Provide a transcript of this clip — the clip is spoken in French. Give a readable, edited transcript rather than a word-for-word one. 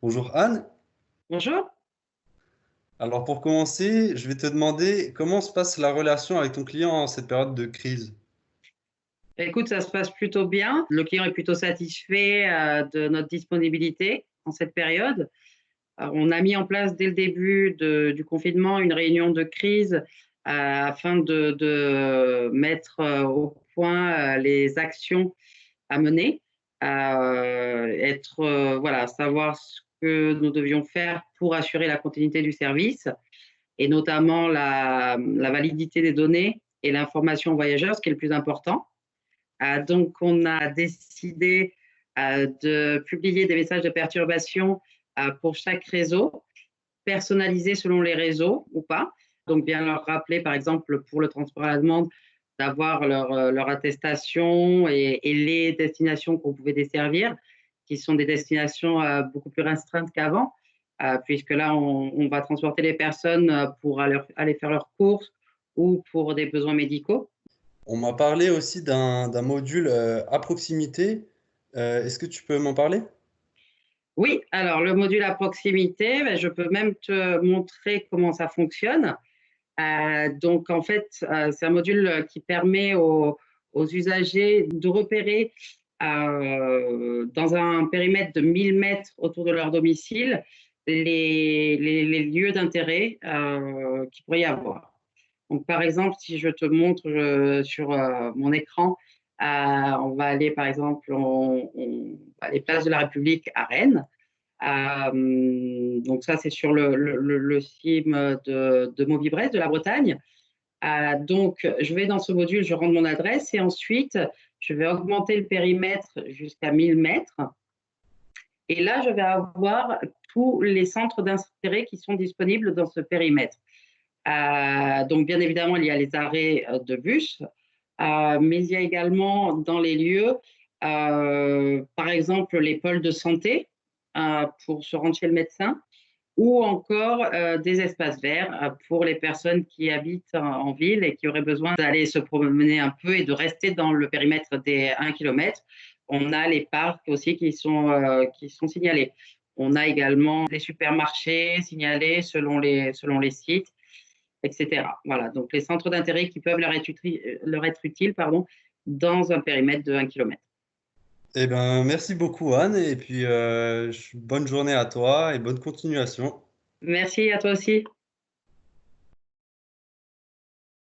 Bonjour Anne. Bonjour. Alors pour commencer, je vais te demander comment se passe la relation avec ton client en cette période de crise. Écoute, ça se passe plutôt bien. Le client est plutôt satisfait de notre disponibilité en cette période. On a mis en place dès le début du confinement une réunion de crise afin de mettre au point les actions à mener, voilà, savoir ce que nous devions faire pour assurer la continuité du service et notamment la validité des données et l'information aux voyageurs, ce qui est le plus important. Donc, on a décidé de publier des messages de perturbation pour chaque réseau, personnalisés selon les réseaux ou pas. Donc, bien leur rappeler, par exemple, pour le transport à la demande, d'avoir leur attestation et les destinations qu'on pouvait desservir, qui sont des destinations beaucoup plus restreintes qu'avant, puisque là, on va transporter les personnes pour aller faire leurs courses ou pour des besoins médicaux. On m'a parlé aussi d'un module à proximité. Est-ce que tu peux m'en parler? Oui, alors le module à proximité, je peux même te montrer comment ça fonctionne. Donc en fait, c'est un module qui permet aux usagers de repérer dans un périmètre de 1 000 mètres autour de leur domicile les lieux d'intérêt qu'il pourrait y avoir. Donc par exemple, si je te montre sur mon écran, on va aller par exemple, on va aller place de la République à Rennes. Donc ça, c'est sur le CIM de Movibresse de la Bretagne. Donc, je vais dans ce module, je rentre mon adresse et ensuite, je vais augmenter le périmètre jusqu'à 1 000 mètres. Et là, je vais avoir tous les centres d'intérêt qui sont disponibles dans ce périmètre. Donc, bien évidemment, il y a les arrêts de bus, mais il y a également dans les lieux, par exemple, les pôles de santé pour se rendre chez le médecin, ou encore des espaces verts pour les personnes qui habitent en ville et qui auraient besoin d'aller se promener un peu et de rester dans le périmètre des 1 km. On a les parcs aussi qui sont signalés. On a également les supermarchés signalés selon les sites, etc. Voilà, donc les centres d'intérêt qui peuvent leur être utiles pardon, dans un périmètre de 1 km. Eh ben, merci beaucoup Anne et puis bonne journée à toi et bonne continuation. Merci à toi aussi.